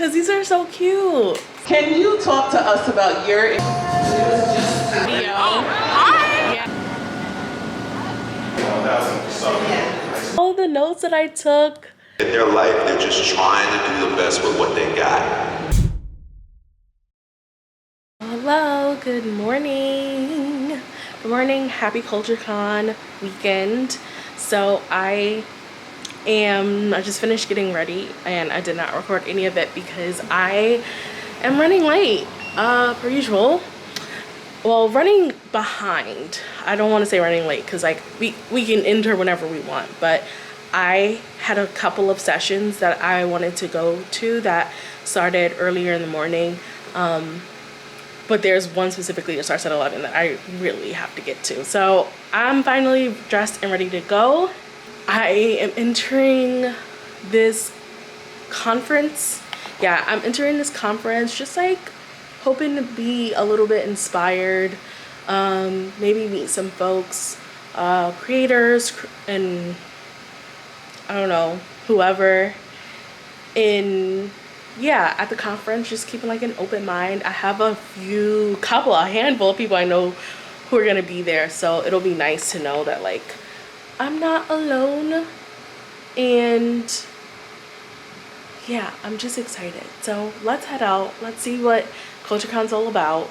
because these are so cute. Can you talk to us about your video? All the notes that I took. In their life, they're just trying to do the best with what they got. Hello, good morning. Good morning, happy CultureCon weekend. So I just finished getting ready and I did not record any of it because I am running late, per usual. Well, running behind. I don't want to say running late because like we can enter whenever we want, but I had a couple of sessions that I wanted to go to that started earlier in the morning. But there's one specifically that starts at 11 that I really have to get to. So I'm finally dressed and ready to go. I am entering this conference. Yeah, I'm entering this conference just like hoping to be a little bit inspired, maybe meet some folks, creators, and I don't know, whoever at the conference, just keeping like an open mind. I have a handful of people I know who are gonna be there, so it'll be nice to know that like I'm not alone. And yeah, I'm just excited. So let's head out. Let's see what CultureCon's all about.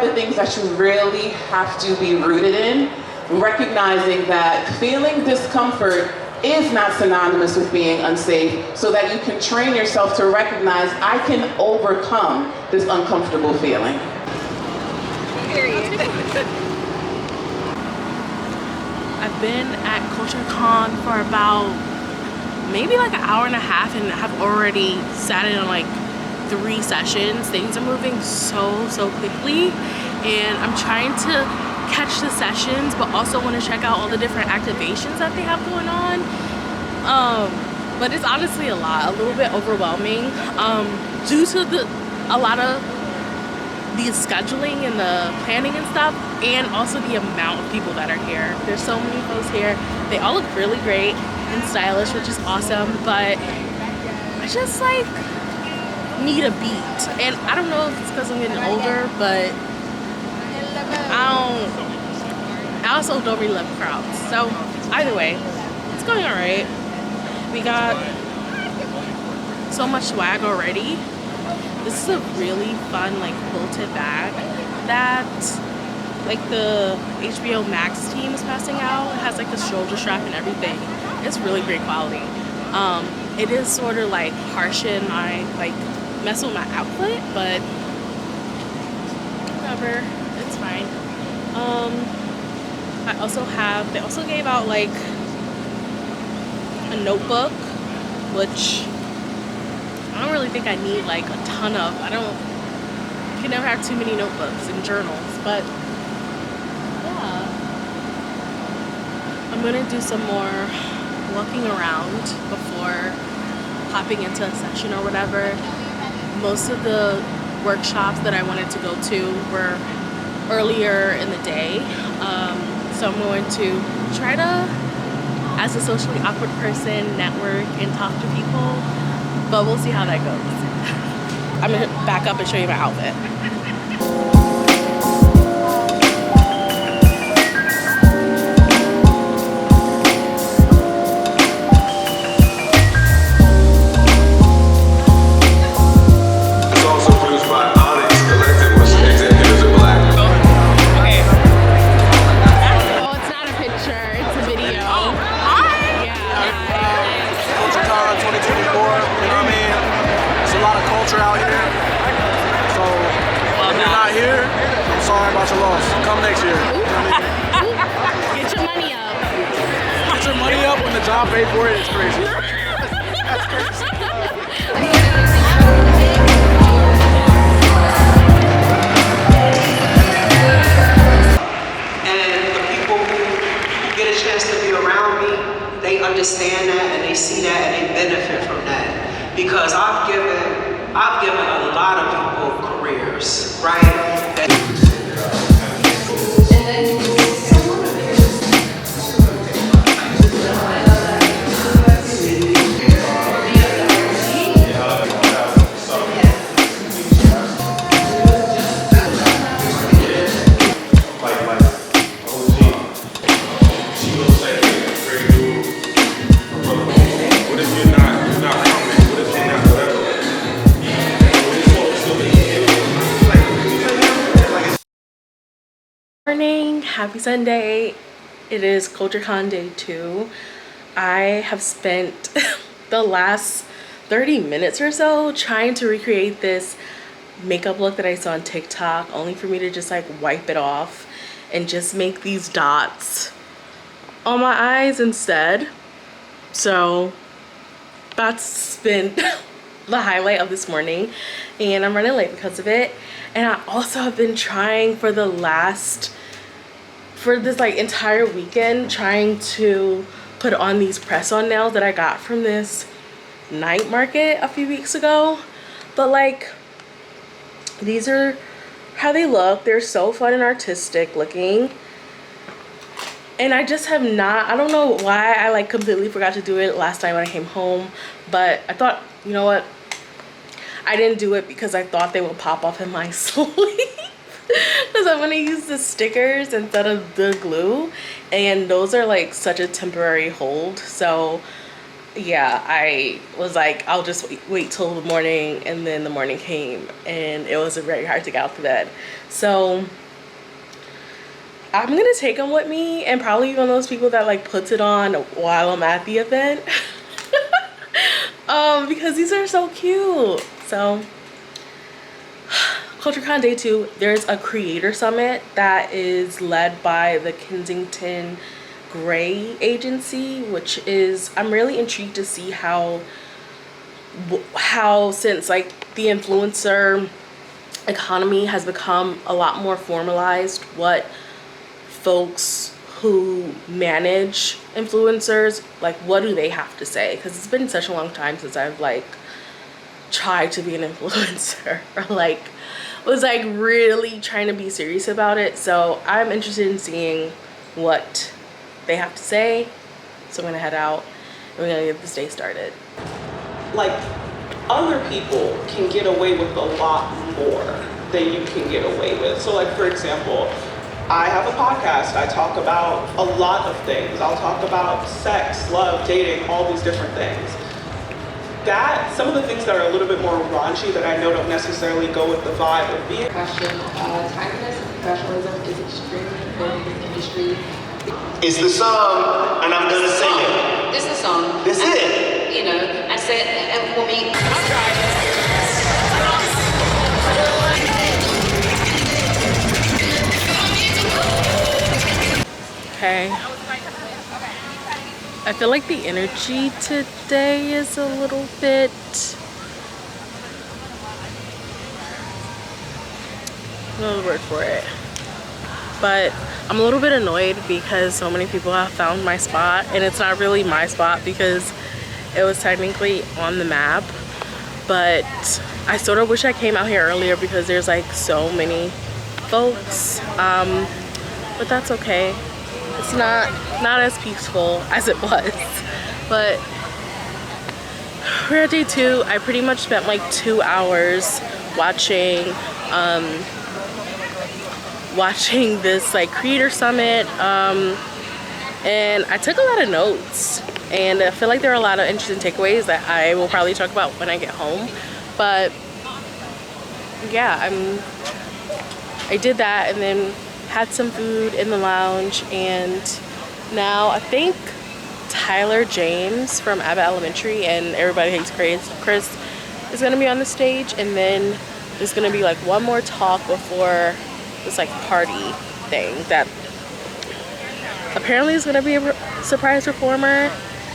The things that you really have to be rooted in, recognizing that feeling discomfort is not synonymous with being unsafe, so that you can train yourself to recognize I can overcome this uncomfortable feeling. Period. I've been at CultureCon for about maybe like an hour and a half and have already sat in like 3 sessions. Things are moving so quickly and I'm trying to catch the sessions but also want to check out all the different activations that they have going on. But it's honestly a little bit overwhelming due to a lot of the scheduling and the planning and stuff, and also the amount of people that are here. There's so many folks here. They all look really great and stylish, which is awesome, but I just like need a beat. And I don't know if it's because I'm getting older, but I also don't really love crowds. So either way, it's going all right. We got so much swag already. This is a really fun like quilted bag that like the HBO Max team is passing out. It has like the shoulder strap and everything. It's really great quality. It is sort of like harsh in my like mess with my outfit, but whatever, it's fine. They also gave out like a notebook, which I don't really think I need like a ton of. You can never have too many notebooks and journals, but yeah. I'm gonna do some more walking around before hopping into a session or whatever. Most of the workshops that I wanted to go to were earlier in the day. So I'm going to try to, as a socially awkward person, network and talk to people, but we'll see how that goes. I'm gonna back up and show you my outfit. Out here, so if you're not here, I'm sorry about your loss. Come next year. You know what I mean? Get your money up. Get your money up when the job paid for it. It's crazy. That's crazy. And the people who get a chance to be around me, they understand that and they see that and they benefit from that. Because I've given a lot of people careers, right? morning, happy Sunday. It is CultureCon day 2. I have spent the last 30 minutes or so trying to recreate this makeup look that I saw on TikTok, only for me to just like wipe it off and just make these dots on my eyes instead. So that's been the highlight of this morning, and I'm running late because of it. And I also have been trying for this like entire weekend, trying to put on these press-on nails that I got from this night market a few weeks ago. But like, these are how they look. They're so fun and artistic looking. And I just have not, I don't know why I like completely forgot to do it last time when I came home. But I thought, you know what? I didn't do it because I thought they would pop off in my sleep. Because I'm gonna use the stickers instead of the glue. And those are like such a temporary hold. So yeah, I was like, I'll just wait till the morning, and then the morning came and it was very hard to get out of bed. So I'm gonna take them with me, and probably one of those people that like puts it on while I'm at the event. Because these are so cute. So CultureCon day 2, there's a creator summit that is led by the Kensington Gray agency, which is, I'm really intrigued to see how since like the influencer economy has become a lot more formalized, what folks who manage influencers, like, what do they have to say? Because it's been such a long time since I've like tried to be an influencer, or like was like really trying to be serious about it. So I'm interested in seeing what they have to say. So I'm gonna head out and we're gonna get this day started. Like, other people can get away with a lot more than you can get away with. So like, for example, I have a podcast. I talk about a lot of things. I'll talk about sex, love, dating, all these different things. Some of the things that are a little bit more raunchy that I know don't necessarily go with the vibe of being. Question, timeliness and professionalism is extremely important in the industry. It's the song, and I'm gonna sing it. This is the song. This is it. You know, I said, and for me, Okay. I feel like the energy today is a little bit no word for it, but I'm a little bit annoyed because so many people have found my spot, and it's not really my spot because it was technically on the map. But I sort of wish I came out here earlier because there's like so many folks, but that's okay. It's not as peaceful as it was. But we're at day 2. I pretty much spent like 2 hours watching this like creator summit, and I took a lot of notes, and I feel like there are a lot of interesting takeaways that I will probably talk about when I get home. But yeah, I did that, and then had some food in the lounge, and now I think Tyler James from Abbott Elementary and Everybody Hates Chris is gonna be on the stage, and then there's gonna be like one more talk before this like party thing that apparently is gonna be a surprise performer.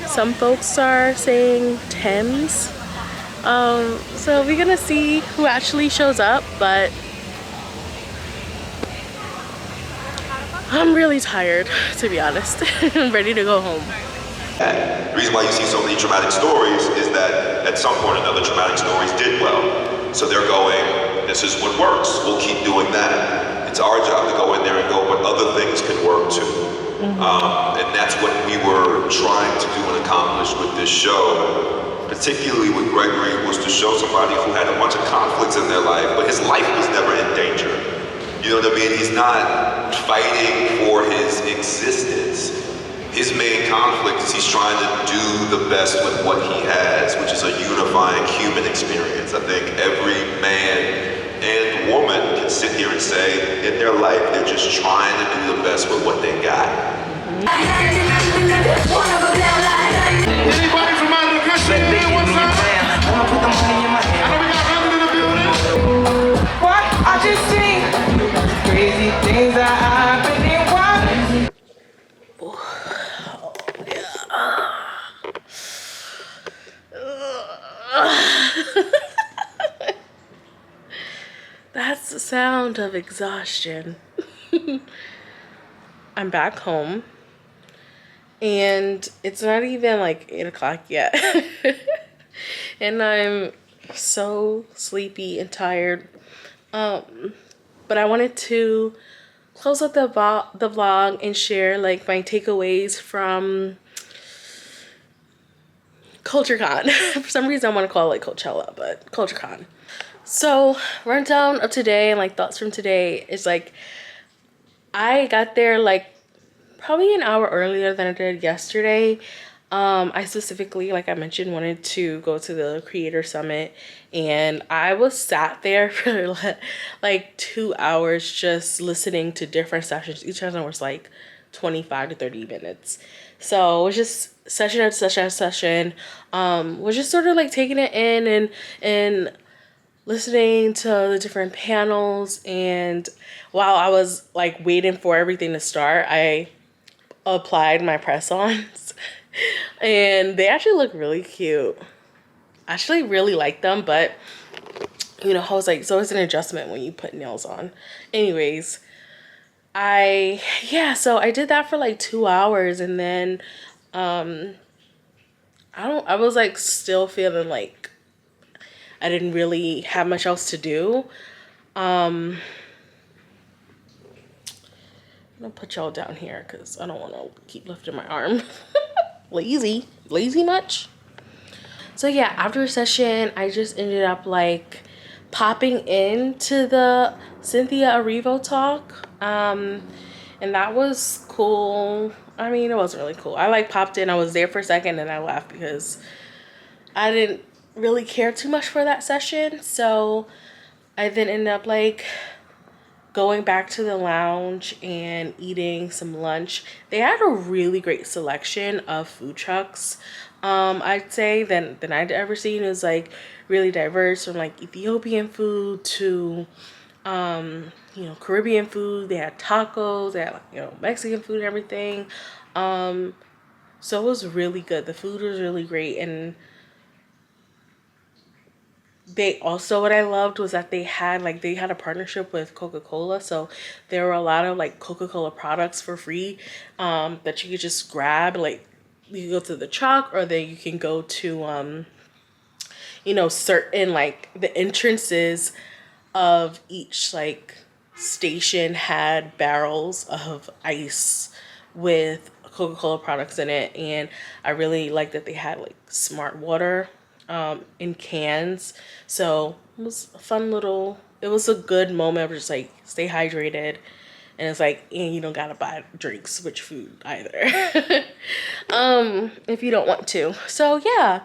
Some folks are saying Thames. So we're gonna see who actually shows up, but I'm really tired, to be honest. I'm ready to go home. The reason why you see so many traumatic stories is that at some point or another, traumatic stories did well. So they're going, this is what works, we'll keep doing that. It's our job to go in there and go, but other things can work too. And that's what we were trying to do and accomplish with this show, particularly with Gregory, was to show somebody who had a bunch of conflicts in their life, but his life was never in danger. You know what I mean? He's not fighting for his existence. His main conflict is he's trying to do the best with what he has, which is a unifying human experience. I think every man and woman can sit here and say in their life they're just trying to do the best with what they got. Anybody from out of the country? What's up? I'ma put the money in my hand. I know we got London in the building. What I just seen, crazy things that happening. That's the sound of exhaustion. I'm back home and it's not even like 8 o'clock yet. And I'm so sleepy and tired. But I wanted to close out the vlog and share like my takeaways from CultureCon. For some reason I want to call it like Coachella, but CultureCon. So rundown of today and like thoughts from today is like I got there like probably an hour earlier than I did yesterday. I specifically, like I mentioned, wanted to go to the Creator Summit, and I was sat there for like 2 hours just listening to different sessions. Each of them was like 25 to 30 minutes. So it was just session after session after session. Was just sort of like taking it in and listening to the different panels. And while I was like waiting for everything to start, I applied my press-ons. And they actually look really cute. I actually really like them, but you know, I was like, it's always an adjustment when you put nails on. Anyways, so I did that for like 2 hours, and then I was like still feeling like I didn't really have much else to do. I'm gonna put y'all down here because I don't want to keep lifting my arm. lazy much. So yeah, after a session I just ended up like popping into the Cynthia Erivo talk, and that was cool. I mean, it wasn't really cool. I like popped in, I was there for a second, and I left because I didn't really care too much for that session. So I then ended up like going back to the lounge and eating some lunch. They had a really great selection of food trucks. I'd say than I'd ever seen. It was like really diverse, from like Ethiopian food to Caribbean food. They had tacos, they had Mexican food and everything. So it was really good. The food was really great. And they also, what I loved was that they had a partnership with Coca-Cola, so there were a lot of like Coca-Cola products for free that you could just grab. Like you can go to the truck, or then you can go to certain like the entrances of each like station had barrels of ice with Coca-Cola products in it. And I really liked that they had like smart water in cans. So it was a it was a good moment of just like stay hydrated. And it's like, and you don't gotta buy drinks with food either. If you don't want to. So yeah,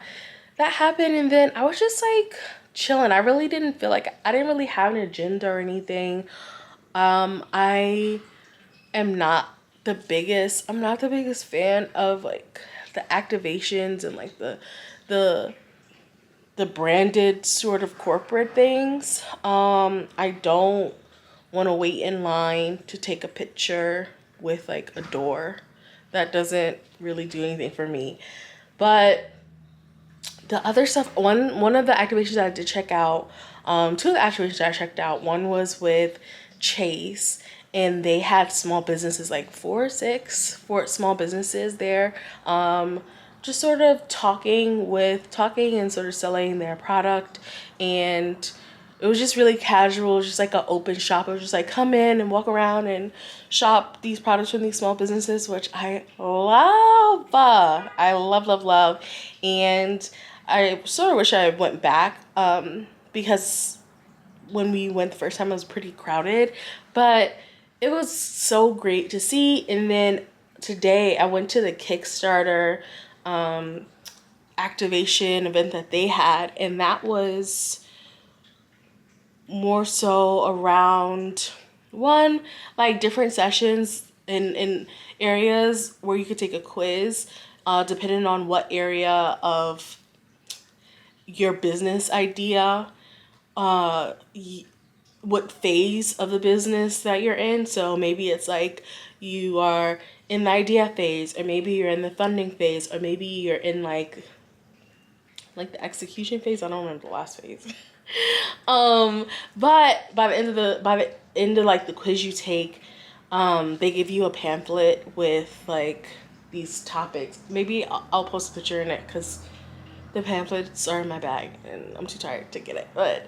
that happened. And then I was just like chilling. I really didn't feel like, I didn't really have an agenda or anything. I am not the biggest fan of like the activations and like the branded sort of corporate things. I don't want to wait in line to take a picture with like a door. That doesn't really do anything for me. But the other stuff, one of the activations that I did check out, two of the activations that I checked out, one was with Chase, and they had small businesses, like 4 small businesses there, just sort of talking and sort of selling their product. And it was just really casual. It was just like an open shop. It was just like come in and walk around and shop these products from these small businesses, which I love. I love. And I sort of wish I went back because when we went the first time it was pretty crowded, but it was so great to see. And then today I went to the Kickstarter activation event that they had, and that was more so around one, like different sessions in areas where you could take a quiz, depending on what area of your business idea, what phase of the business that you're in. So maybe it's like you are in the idea phase, or maybe you're in the funding phase, or maybe you're in like the execution phase. I don't remember the last phase. But by the end of like the quiz you take, they give you a pamphlet with like these topics. Maybe I'll post a picture in it because the pamphlets are in my bag and I'm too tired to get it. But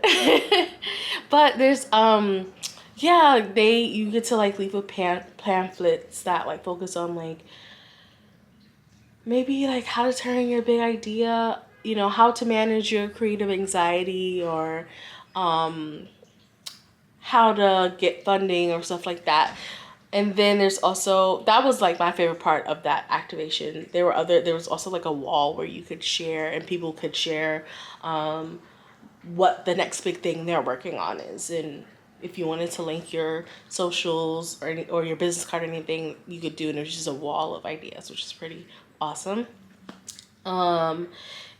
but there's yeah, you get to like leave with pamphlets that like focus on like maybe like how to turn your big idea, how to manage your creative anxiety, or how to get funding or stuff like that. And then there's also, that was like my favorite part of that activation. There was also like a wall where you could share and people could share what the next big thing they're working on is. And if you wanted to link your socials or your business card or anything, you could do it. And it was just a wall of ideas, which is pretty awesome. And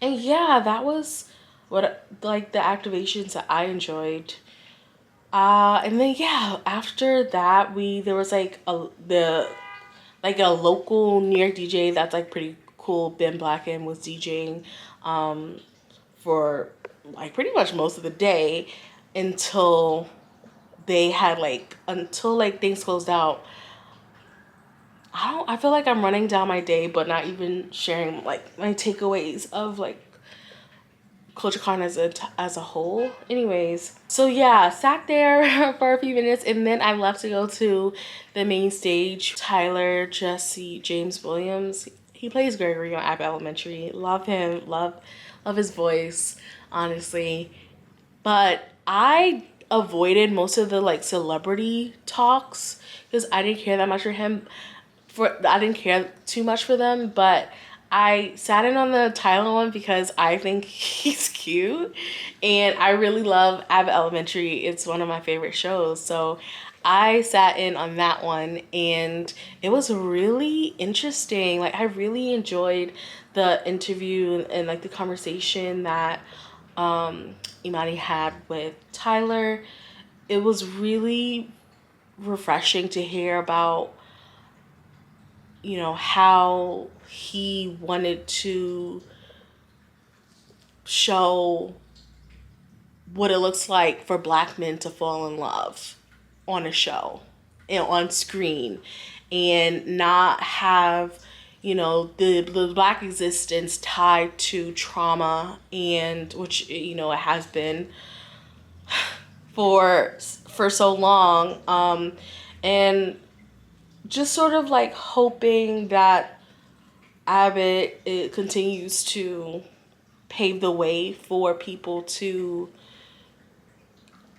yeah, that was what like the activations that I enjoyed. And then yeah, after that there was like a local New York DJ that's like pretty cool. Ben Blacken was DJing for like pretty much most of the day until things closed out. I feel like I'm running down my day but not even sharing like my takeaways of like CultureCon as a whole. Anyways, so yeah, sat there for a few minutes and then I left to go to the main stage. Tyler Jesse James Williams, he plays Gregory on Abbott Elementary. Love him, love his voice, honestly. But I avoided most of the like celebrity talks because I didn't care that much for him. I didn't care too much for them, but I sat in on the Tyler one because I think he's cute and I really love Abbott Elementary. It's one of my favorite shows. So I sat in on that one and it was really interesting. Like I really enjoyed the interview and like the conversation that Imani had with Tyler. It was really refreshing to hear about how he wanted to show what it looks like for Black men to fall in love on a show and on screen and not have the Black existence tied to trauma, and which it has been for so long, and just sort of like hoping that Abbott it continues to pave the way for people to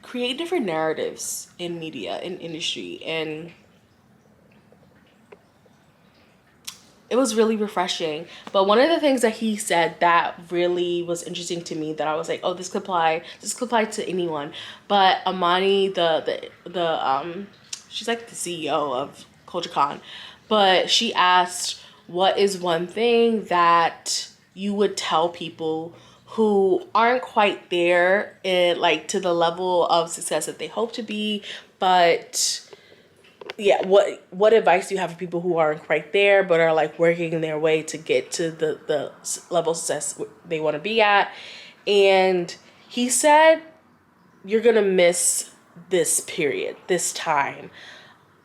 create different narratives in media and industry. And it was really refreshing. But one of the things that he said that really was interesting to me, that I was like, oh, this could apply to anyone. But Amani, she's like the CEO of CultureCon, but she asked, what is one thing that you would tell people who aren't quite there to the level of success that they hope to be, but yeah, what advice do you have for people who aren't quite there but are like working their way to get to the level of success they want to be at? And he said, you're gonna miss this period, this time,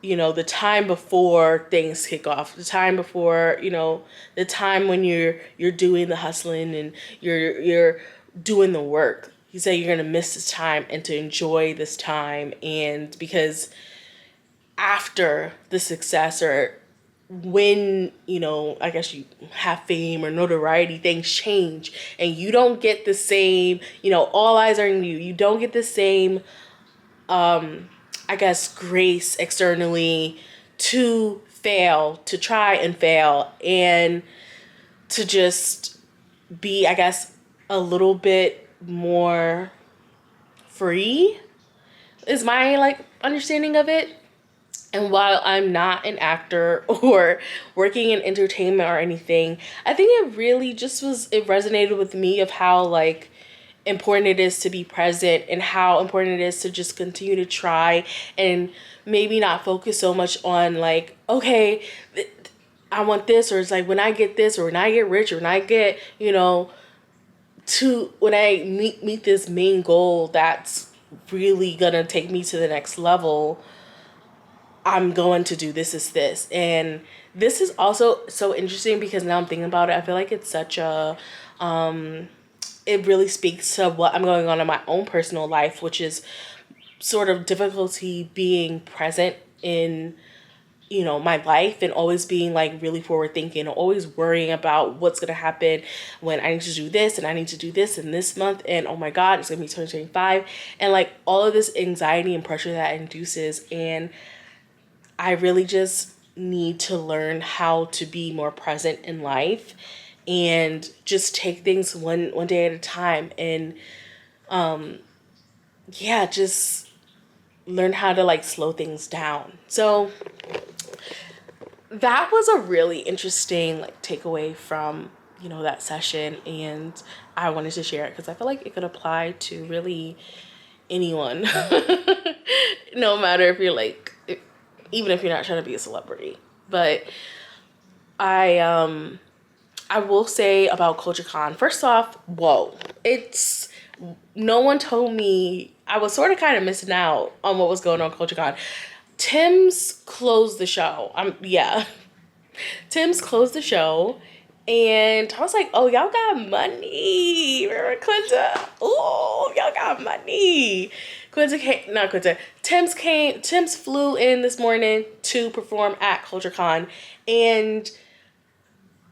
the time before things kick off, the time before, the time when you're doing the hustling and you're doing the work. He said you're gonna miss this time and to enjoy this time. And because after the success, or when I guess you have fame or notoriety, things change and you don't get the same, all eyes are on you. You don't get the same I guess grace externally to try and fail, and to just be, I guess, a little bit more free is my like understanding of it. And while I'm not an actor or working in entertainment or anything, I think it really just it resonated with me of how like important it is to be present and how important it is to just continue to try and maybe not focus so much on like, okay, I want this, or it's like when I get this, or when I get rich, or when I get, you know, when I meet this main goal that's really gonna take me to the next level, I'm going to do this. And this is also so interesting because now I'm thinking about it, I feel like it's such a it really speaks to what I'm going on in my own personal life, which is sort of difficulty being present in, you know, my life, and always being like really forward thinking, always worrying about what's going to happen when I need to do this and I need to do this in this month, and oh my god, it's going to be 2025, and like all of this anxiety and pressure that induces. And I really just need to learn how to be more present in life and just take things one day at a time, and just learn how to like slow things down. So that was a really interesting like takeaway from, you know, that session, and I wanted to share it because I feel like it could apply to really anyone. No matter if you're like, even if you're not trying to be a celebrity. But I will say about CultureCon, first off, whoa, no one told me. I was sort of kind of missing out on what was going on CultureCon. Tim's closed the show. Tim's closed the show, and I was like, oh, y'all got money. Remember Quinta? Oh, y'all got money. Tim's flew in this morning to perform at CultureCon, and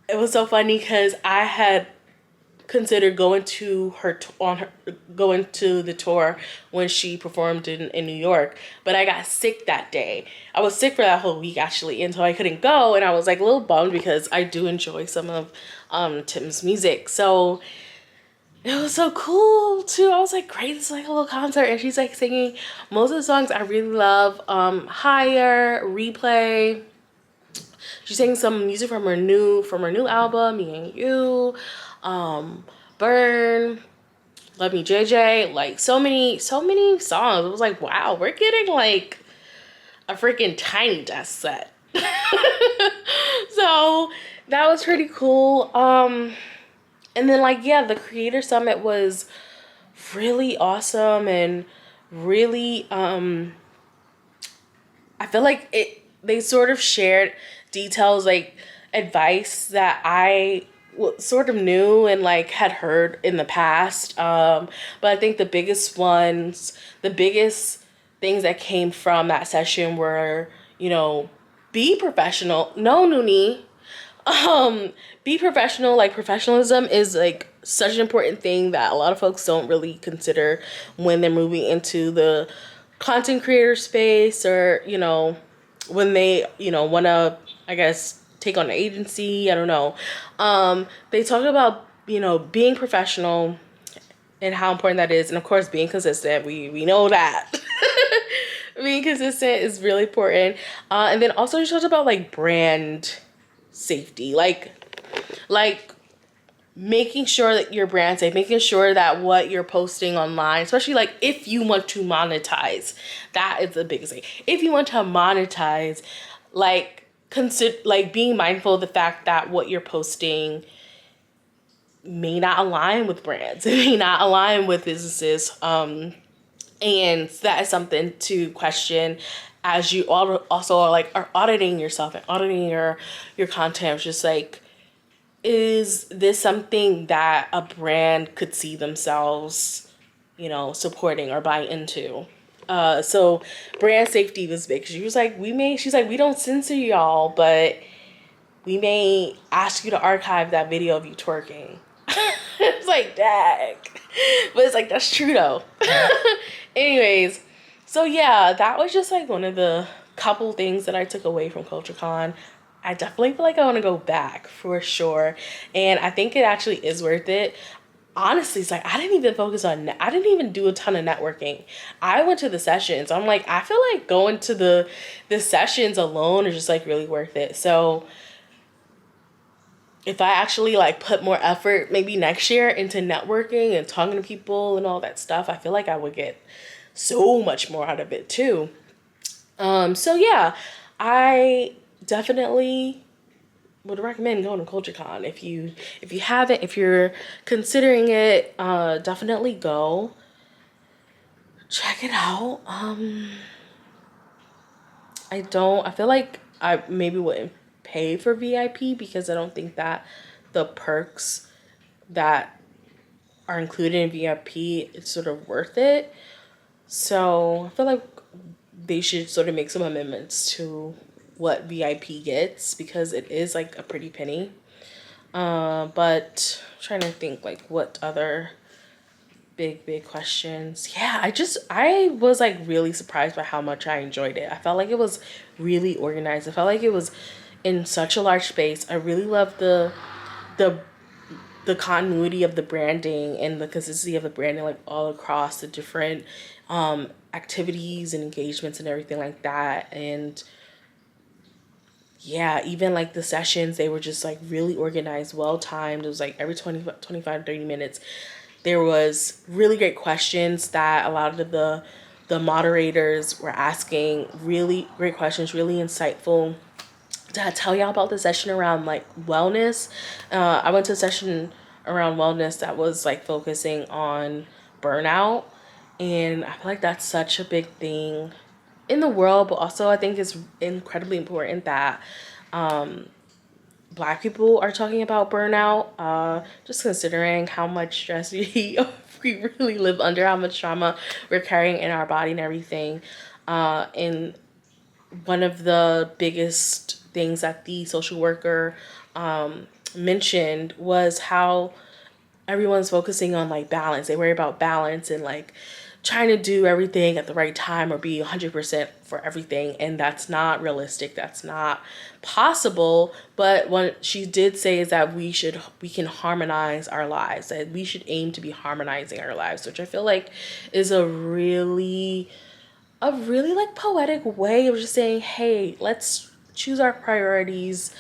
it was so funny because I had considered going to the tour when she performed in New York, but I got sick that day. I was sick for that whole week actually, and so I couldn't go, and I was like a little bummed because I do enjoy some of Tim's music. So it was so cool too. I was like, great, it's like a little concert, and she's like singing most of the songs I really love. Higher, Replay. She sang some music from her new album, Me and You, Burn, Love Me JJ, like so many songs. It was like, wow, we're getting like a freaking Tiny Desk set. So that was pretty cool. And then like, yeah, the Creator Summit was really awesome, and really, I feel like they sort of shared details, like advice that I sort of knew and like had heard in the past. But I think the biggest things that came from that session were, you know, be professional. No, Noonie. Be professional. Like, professionalism is like such an important thing that a lot of folks don't really consider when they're moving into the content creator space, or, you know, when they, you know, want to, I guess, take on an agency. I don't know. They talk about, you know, being professional and how important that is, and of course being consistent. We know that. Being consistent is really important. And then also you talked about like brand safety, like making sure that your brand safe, making sure that what you're posting online, especially like if you want to monetize, that is the biggest thing. If you want to monetize, like consider like being mindful of the fact that what you're posting may not align with brands, it may not align with businesses, and that is something to question as you also are auditing yourself and auditing your content. Just like, is this something that a brand could see themselves, you know, supporting or buying into? So brand safety was big. She's like, we don't censor y'all, but we may ask you to archive that video of you twerking. It's like, dang. But it's like, that's true though. Anyways, so yeah, that was just like one of the couple things that I took away from CultureCon. I definitely feel like I want to go back for sure. And I think it actually is worth it. honestly, it's like I didn't even focus on. I didn't even do a ton of networking. I went to the sessions. I'm like, I feel like going to the sessions alone is just like really worth it. So if I actually like put more effort maybe next year into networking and talking to people and all that stuff, I feel like I would get so much more out of it too. So yeah, I definitely would recommend going to CultureCon. If you haven't, if you're considering it, definitely go. Check it out. I feel like I maybe wouldn't pay for VIP because I don't think that the perks that are included in VIP is sort of worth it. So I feel like they should sort of make some amendments to what VIP gets because it is like a pretty penny. But I'm trying to think like what other big questions. Yeah, I was like really surprised by how much I enjoyed it. I felt like it was really organized. I felt like it was in such a large space. I really loved the continuity of the branding and the consistency of the branding, like all across the different activities and engagements and everything like that. And yeah, even like the sessions, they were just like really organized, well timed. It was like every 25, 30 minutes. There was really great questions that a lot of the moderators were asking, really great questions, really insightful. Did I tell y'all about the session around like wellness? I went to a session around wellness that was like focusing on burnout. And I feel like that's such a big thing in the world, but also I think it's incredibly important that Black people are talking about burnout, just considering how much stress we really live under, how much trauma we're carrying in our body and everything. And one of the biggest things that the social worker mentioned was how everyone's focusing on like balance. They worry about balance and like trying to do everything at the right time or be 100% for everything, and that's not realistic. That's not possible. But what she did say is that we can harmonize our lives, that we should aim to be harmonizing our lives, which I feel like is a really like poetic way of just saying, hey, let's choose our priorities.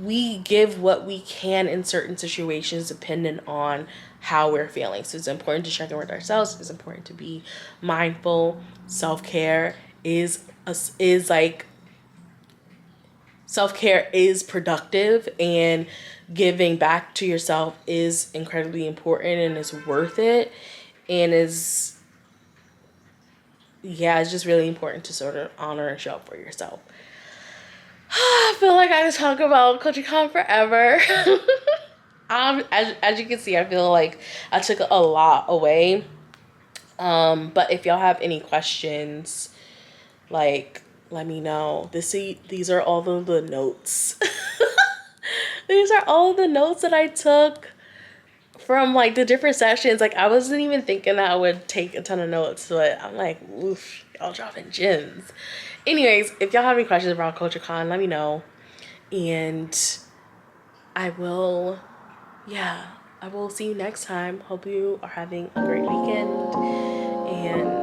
We give what we can in certain situations depending on how we're feeling. So it's important to check in with ourselves. It's important to be mindful. Self-care is productive, and giving back to yourself is incredibly important and is worth it, and it's just really important to sort of honor and show up for yourself. I feel like I could talk about CultureCon forever. As you can see, I feel like I took a lot away. But if y'all have any questions, like, let me know. These are all the notes. These are all the notes that I took from like the different sessions. Like I wasn't even thinking that I would take a ton of notes, but I'm like, oof, y'all dropping gems. Anyways, if y'all have any questions about CultureCon, let me know. And I will see you next time. Hope you are having a great weekend. And